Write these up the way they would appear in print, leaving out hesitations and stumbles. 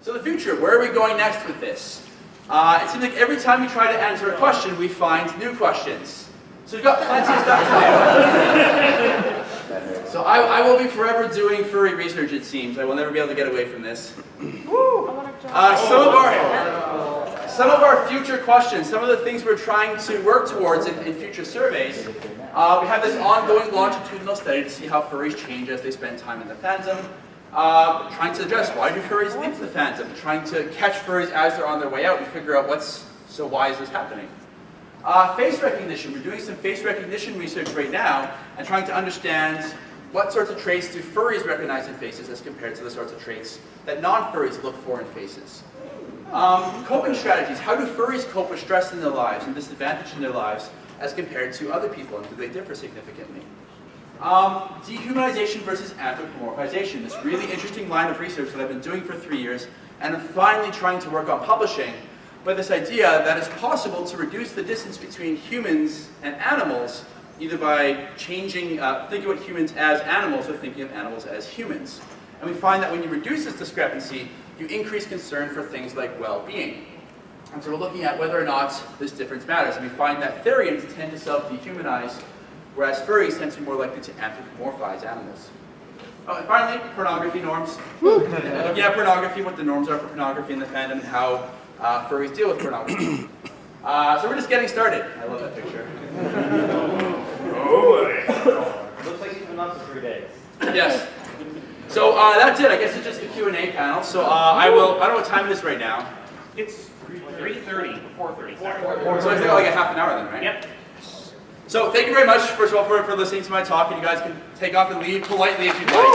So the future, where are we going next with this? It seems like every time we try to answer a question, we find new questions. So we've got plenty of stuff to do. So I will be forever doing furry research, it seems. I will never be able to get away from this. Some of our future questions, some of the things we're trying to work towards in future surveys, we have this ongoing longitudinal study to see how furries change as they spend time in the fandom. Trying to address why do furries leave the fandom, trying to catch furries as they're on their way out and figure out why is this happening. Face recognition, we're doing some face recognition research right now and trying to understand what sorts of traits do furries recognize in faces as compared to the sorts of traits that non-furries look for in faces. Coping strategies, how do furries cope with stress in their lives and disadvantage in their lives as compared to other people, and do they differ significantly? Dehumanization versus anthropomorphization, this really interesting line of research that I've been doing for 3 years, and I'm finally trying to work on publishing, but this idea that it's possible to reduce the distance between humans and animals, either by changing, thinking of humans as animals or thinking of animals as humans. And we find that when you reduce this discrepancy, you increase concern for things like well-being. And so we're looking at whether or not this difference matters, and we find that therians tend to self-dehumanize, whereas furries tend to be more likely to anthropomorphize animals. Oh, and finally, pornography norms. Looking at pornography, what the norms are for pornography in the fandom, and how furries deal with pornography. So we're just getting started. I love that picture. Oh, looks like you've been on for 3 days. Yes. So that's it. I guess it's just the Q&A panel. So I don't know what time it is right now. It's 3:30, 4:30. So it's like a half an hour then, right? Yep. So thank you very much, first of all, for listening to my talk, and you guys can take off and leave politely if you'd like.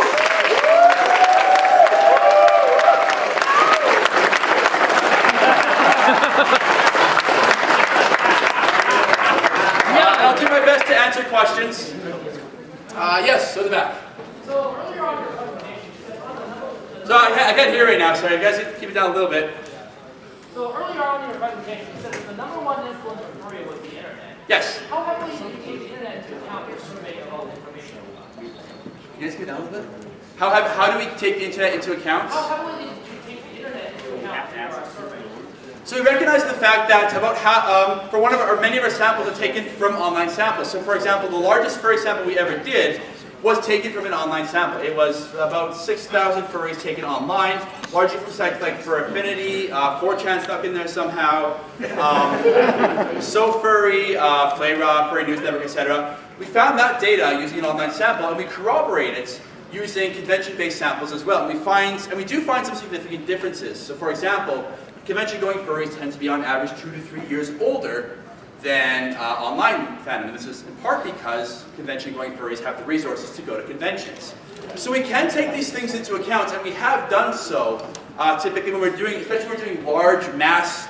I'll do my best to answer questions. Yes, so the back. So earlier on in your presentation, you said So I can't hear right now, sorry. You guys can keep it down a little bit. So earlier on in your presentation, you said that the #1 influence of furry was the internet. Yes. How heavily did you take the internet into account in your survey of all the information? Can you guys get down a little bit? How do we take the internet into account? How heavily did you take the internet into account in our survey? So we recognize the fact that about half, many of our samples are taken from online samples. So for example, the largest furry sample we ever did was taken from an online sample. It was about 6,000 furries taken online, largely from sites like Fur Affinity, 4chan stuck in there somehow, So Furry, Flayra, Furry News Network, etc. We found that data using an online sample, and we corroborate it using convention-based samples as well. And we do find some significant differences. So for example, convention-going furries tend to be on average 2 to 3 years older than online fandom. And this is in part because convention-going furries have the resources to go to conventions. So we can take these things into account, and we have done so. Typically when we're doing, especially when we're doing large mass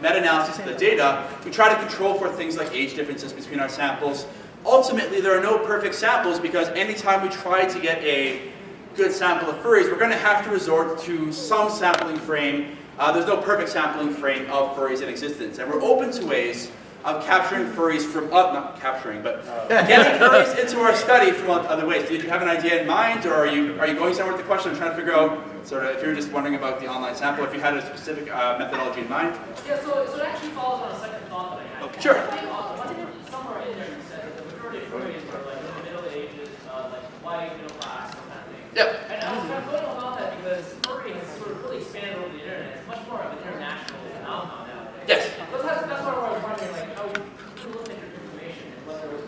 meta-analysis of the data, we try to control for things like age differences between our samples. Ultimately, there are no perfect samples because anytime we try to get a good sample of furries, we're going to have to resort to some sampling frame. There's no perfect sampling frame of furries in existence, and we're open to ways of capturing furries from, not capturing, but getting furries into our study from other ways. Did you have an idea in mind, or are you going somewhere with the question? I'm trying to figure out, sort of, if you're just wondering about the online sample, if you had a specific methodology in mind. Yeah, so it actually follows on a second thought that I had. Okay, sure. Somewhere in there you said that the majority of furries were like in the middle ages, like white, middle class, that kind of thing. Yep. And I was kind of going about that because furry has sort of really expanded over the internet. It's much more of an international phenomenon nowadays. Yes. That's why I was wondering, like, how you looked at your information and whether it was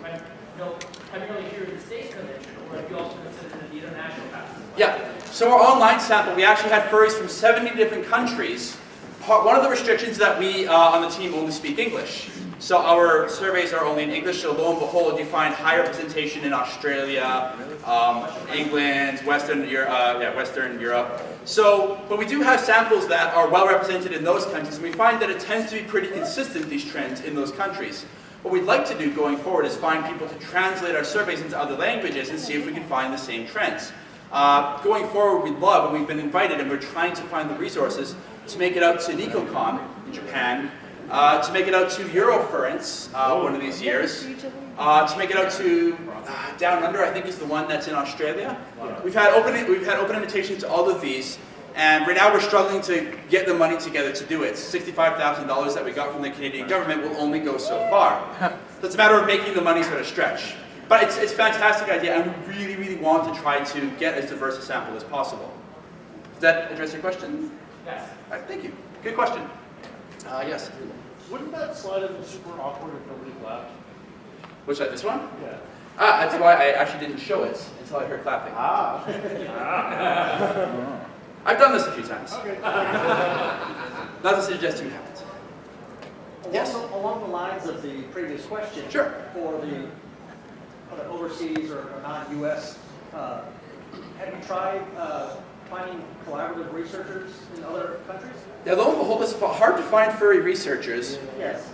primarily here in the States convention, or if you also considered it the international path. Yeah. So our online sample, we actually had furries from 70 different countries. One of the restrictions that we on the team only speak English. So our surveys are only in English, so lo and behold, you find high representation in Australia, England, Western Europe. So, but we do have samples that are well represented in those countries, and we find that it tends to be pretty consistent, these trends in those countries. What we'd like to do going forward is find people to translate our surveys into other languages and see if we can find the same trends. Going forward, we'd love, and we've been invited, and we're trying to find the resources to make it out to NicoCon in Japan, to make it out to Eurofurence one of these years, to make it out to Down Under, I think is the one that's in Australia. We've had open invitations to all of these, And right now we're struggling to get the money together to do it. $65,000 that we got from the Canadian government will only go so far. So it's a matter of making the money sort of stretch. But it's a fantastic idea, and we really, really want to try to get as diverse a sample as possible. Does that address your question? Yes. All right, thank you. Good question. Yes. Wouldn't that slide have been super awkward if nobody clapped? Which side, this one? Yeah. That's why I actually didn't show it until I heard clapping. I've done this a few times. Okay. Not to suggest you haven't. Yes. Along the lines of the previous question, Sure. for the overseas or non-U.S., have you tried finding collaborative researchers in other countries? Yeah, lo and behold, it's hard to find furry researchers. Yes.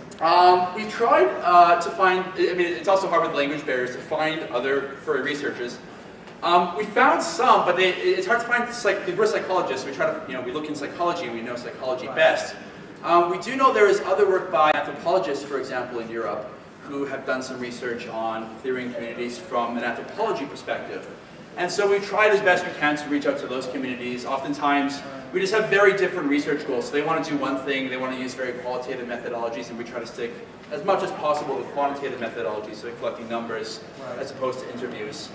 We tried to find, I mean, it's also hard with language barriers to find other furry researchers. We found some, but it's hard to find, we're psychologists, we try to, we look in psychology and we know psychology best. We do know there is other work by anthropologists, for example, in Europe, who have done some research on theory communities from an anthropology perspective. And so we tried as best we can to reach out to those communities. Oftentimes, we just have very different research goals. So they want to do one thing, they want to use very qualitative methodologies, and we try to stick as much as possible with quantitative methodologies, so collecting numbers as opposed to interviews.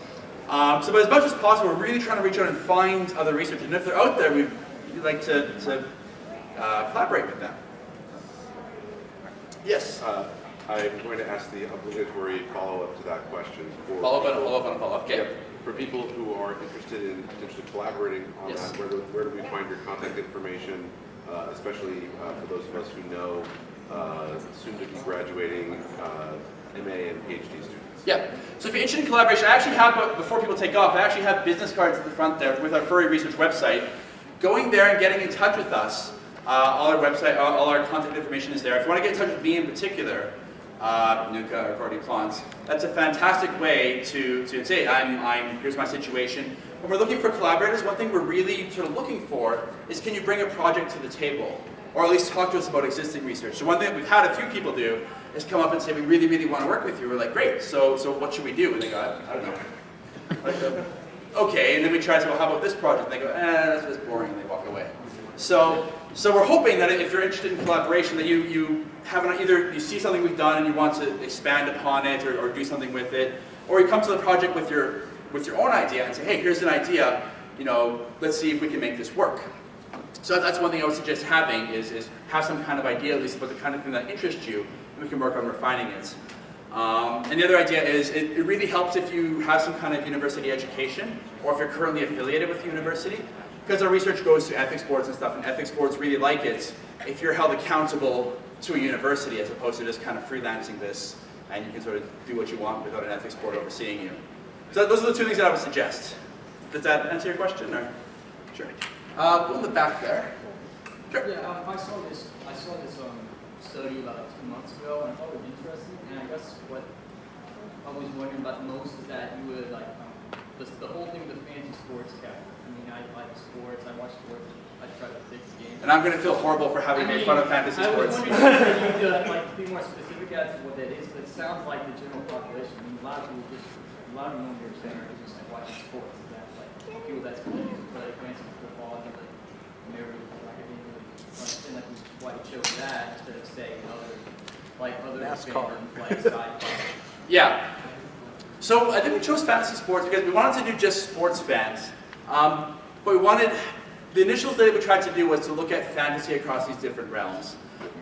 But as much as possible, we're really trying to reach out and find other researchers. And if they're out there, we'd like to collaborate with them. Yes? I'm going to ask the obligatory follow-up to that question. Follow-up on a follow-up on a follow-up. Okay. Yep. For people who are interested in potentially collaborating on Yes. that, where do we find your contact information, especially for those of us who know soon to be graduating MA and PhD students? Yeah. So if you're interested in collaboration, I actually have, before people take off, I actually have business cards at the front there with our Furry Research website. Going there and getting in touch with us, all our website, all our contact information is there. If you want to get in touch with me in particular, Nuka or Courtney, Plante, that's a fantastic way to say, here's my situation. When we're looking for collaborators, one thing we're really sort of looking for is, can you bring a project to the table? Or at least talk to us about existing research. So one thing we've had a few people do is come up and say, we really, really want to work with you. We're like, great, so what should we do? And they go, I don't know. Okay, and then we try to say, well, how about this project? And they go, that's just boring, and they walk away. So we're hoping that if you're interested in collaboration, that you have either you see something we've done and you want to expand upon it or do something with it, or you come to the project with your own idea and say, hey, here's an idea, let's see if we can make this work. So that's one thing I would suggest having is have some kind of idea, at least about the kind of thing that interests you, and we can work on refining it. And the other idea is it really helps if you have some kind of university education, or if you're currently affiliated with the university, because our research goes to ethics boards and stuff, and ethics boards really like it if you're held accountable to a university as opposed to just kind of freelancing this, and you can sort of do what you want without an ethics board overseeing you. So those are the two things that I would suggest. Does that answer your question? Or? Sure. Go in the back there. Sure. Yeah, I saw this study about 2 months ago, and I thought it was interesting. And I guess what I was wondering about most is that you would the whole thing with the fantasy sports cap. I mean, I like sports. I watch sports. I try to fix games. And I'm going to feel horrible for having made fun of fantasy sports. I was wondering if you could be more specific as to what that is, but it sounds like the general population. I mean, a lot of them don't understand are just watching sports. People that's going to play fantasy football and never understand why you chose that instead of saying other NASCAR. sci-fi. Yeah. So I think we chose fantasy sports because we wanted to do just sports fans. But the initial study we tried to do was to look at fantasy across these different realms.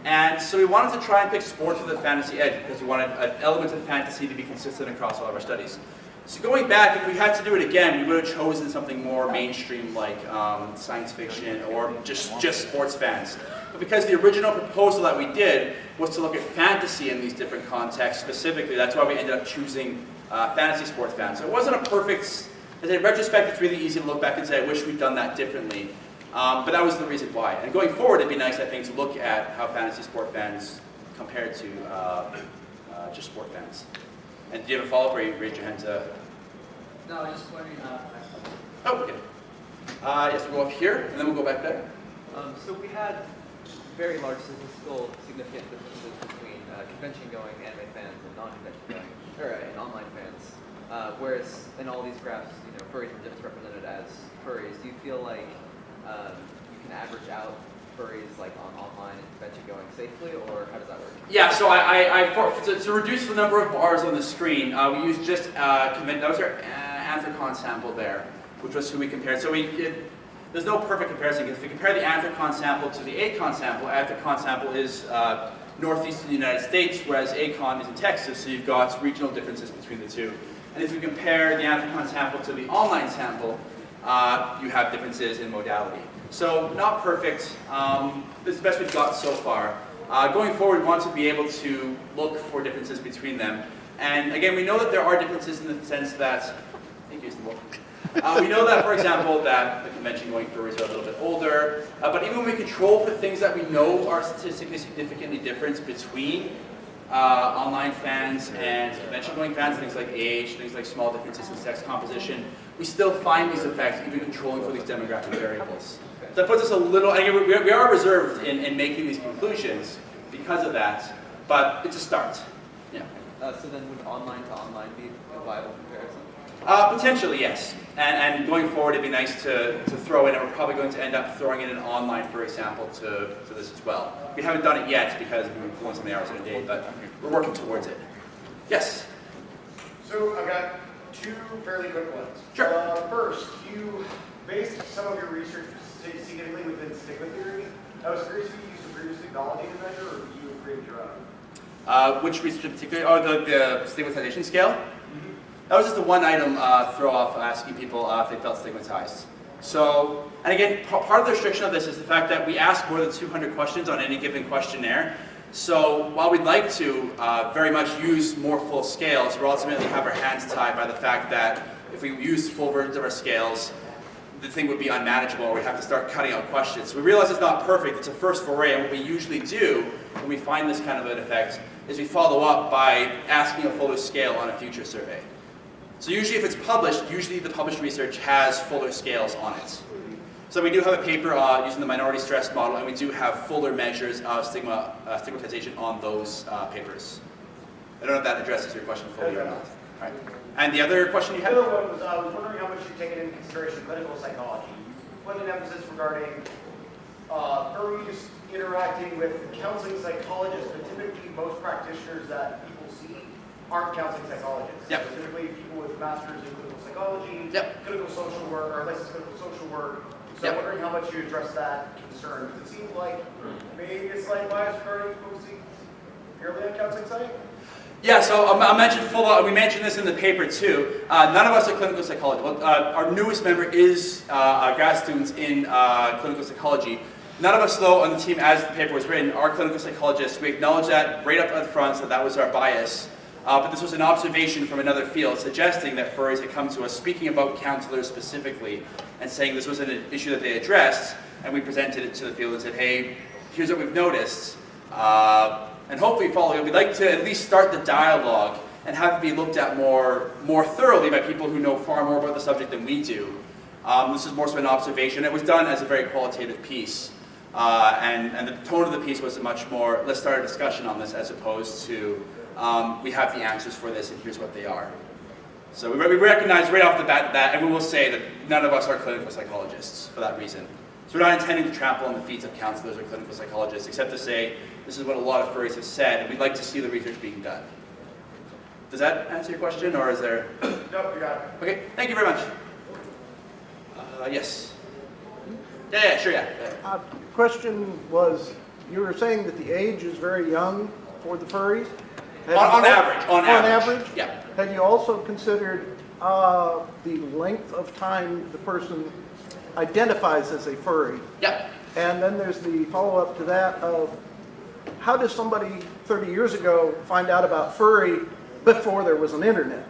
And so we wanted to try and pick sports with a fantasy edge because we wanted an element of fantasy to be consistent across all of our studies. So going back, if we had to do it again, we would have chosen something more mainstream like science fiction or just sports fans. But because the original proposal that we did was to look at fantasy in these different contexts specifically, that's why we ended up choosing fantasy sports fans. So it wasn't a perfect, in retrospect, it's really easy to look back and say, I wish we'd done that differently. But that was the reason why. And going forward, it'd be nice, I think, to look at how fantasy sport fans compare to just sport fans. And do you have a follow-up, or you raise your hand to... No, I was just wondering. Oh, okay. Yes, we'll go up here, and then we'll go back there. So we had very large statistical significant differences between convention-going anime fans and non-convention-going, and online fans. Whereas in all these graphs, furries are just represented as furries. Do you feel like you can average out furries like on online and convention going safely, or how does that work? Yeah, so to reduce the number of bars on the screen, we used just that was our Anthrocon sample there, which was who we compared. So there's no perfect comparison, because if we compare the Anthrocon sample to the Acon sample is northeast of the United States, whereas Acon is in Texas, so you've got regional differences between the two. And if we compare the Anthrocon sample to the online sample, you have differences in modality. So not perfect. This is the best we've got so far. Going forward, we want to be able to look for differences between them. And again, we know that there are differences in the sense that, thank you, we know that, for example, that the convention-going furries are a little bit older, but even when we control for things that we know are statistically significantly different between online fans and convention-going fans, things like age, things like small differences in sex composition, we still find these effects even controlling for these demographic variables. So that puts us a little, again, we are reserved in making these conclusions because of that, but it's a start. Yeah. So then would online to online be a viable comparison? Potentially, yes. And going forward, it'd be nice to throw in, and we're probably going to end up throwing in an online furry sample to this as well. We haven't done it yet because we've been pulling so many hours in a day, but we're working towards it. Yes? So I've got two fairly quick ones. Sure. First, you based some of your research significantly within stigma theory. I was curious if you used a previous technology to measure, or if you created your own? Which research in particular? Oh, the stigmatization scale? That was just a one-item throw-off asking people if they felt stigmatized. So, and again, part of the restriction of this is the fact that we ask more than 200 questions on any given questionnaire. So while we'd like to very much use more full scales, we'll ultimately have our hands tied by the fact that if we use full versions of our scales, the thing would be unmanageable, or we'd have to start cutting out questions. So we realize it's not perfect, it's a first foray, and what we usually do when we find this kind of an effect is we follow up by asking a fuller scale on a future survey. So usually if it's published, usually the published research has fuller scales on it. So we do have a paper using the minority stress model, and we do have fuller measures of stigmatization on those papers. I don't know if that addresses your question fully or not. All right. And the other question you had? The other one was, I was wondering how much you've taken into consideration clinical psychology. You put an emphasis regarding furries interacting with counseling psychologists, but typically most practitioners that people see aren't counseling psychologists. Yep. Specifically people with masters in clinical psychology, Yep. clinical social work, or licensed clinical social work. So Yep. I'm wondering how much you address that concern. Because it seems like maybe a slight bias regarding focusing purely on counseling side. Yeah, so I mentioned we mentioned this in the paper too. None of us are clinical psychologists. Well, our newest member is grad students in clinical psychology. None of us, though, on the team, as the paper was written, are clinical psychologists. We acknowledge that right up front, so that was our bias. But this was an observation from another field suggesting that furries had come to us speaking about counselors specifically and saying this was an issue that they addressed, and we presented it to the field and said, hey, here's what we've noticed. And hopefully follow it. We'd like to at least start the dialogue and have it be looked at more thoroughly by people who know far more about the subject than we do. This is more so an observation. It was done as a very qualitative piece. And the tone of the piece was a much more, let's start a discussion on this, as opposed to, we have the answers for this and here's what they are. So we recognize right off the bat that, and we will say that none of us are clinical psychologists for that reason. So we're not intending to trample on the feet of counselors or clinical psychologists, except to say this is what a lot of furries have said, and we'd like to see the research being done. Does that answer your question, or is there? No, you got it. Okay, thank you very much. Yes. Yeah, sure, yeah. Question was, you were saying that the age is very young for the furries? On average. Yeah. Have you also considered the length of time the person identifies as a furry? Yeah. And then there's the follow-up to that of how does somebody 30 years ago find out about furry before there was an internet?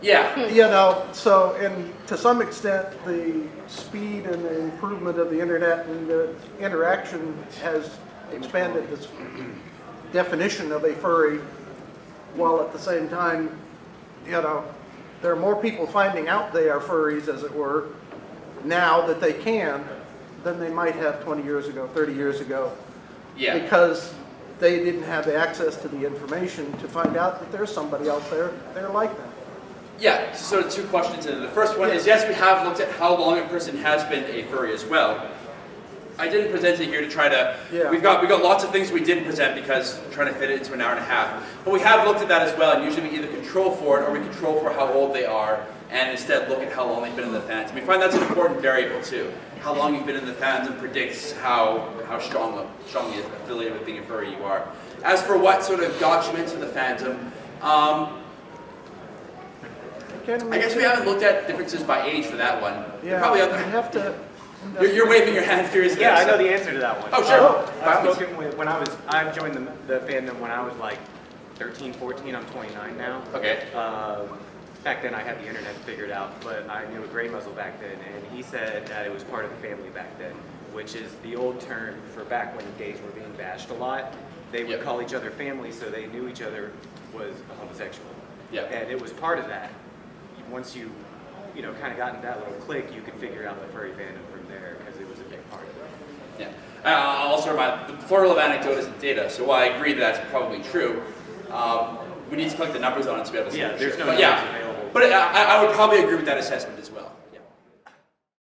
Yeah. You know, so, and to some extent, the speed and the improvement of the internet and the interaction has expanded this definition of a furry, while at the same time, you know, there are more people finding out they are furries, as it were, now that they can, than they might have 20 years ago, 30 years ago. Yeah. Because they didn't have the access to the information to find out that there's somebody out there like that. Yeah, so two questions in it. The first one is, yes, we have looked at how long a person has been a furry as well. I didn't present it here to try to. Yeah. We got lots of things we didn't present because we're trying to fit it into an hour and a half. But we have looked at that as well, and usually we either control for it or we control for how old they are, and instead look at how long they've been in the fandom. We find that's an important variable too. How long you've been in the fandom predicts how strongly affiliated with being a furry you are. As for what sort of got you into the fandom, I guess we haven't looked at differences by age for that one. Yeah, Probably you other. have to. You're waving your hand furiously. Yeah, I know the answer to that one. Oh, sure. I joined the fandom when I was like 13, 14. I'm 29 now. Okay. Back then I had the internet figured out, but I knew a gray muzzle back then, and he said that it was part of the family back then, which is the old term for back when gays were being bashed a lot. They would call each other family, so they knew each other was a homosexual. Yeah. And it was part of that. Once you kind of got in that little clique, you could figure out the furry fandom from there because it was a big part of it. Yeah. I'll also remind, the plural of anecdote isn't data, so while I agree that's probably true, we need to collect the numbers on it to be able to see. Yeah, there's no but numbers available. But I would probably agree with that assessment as well.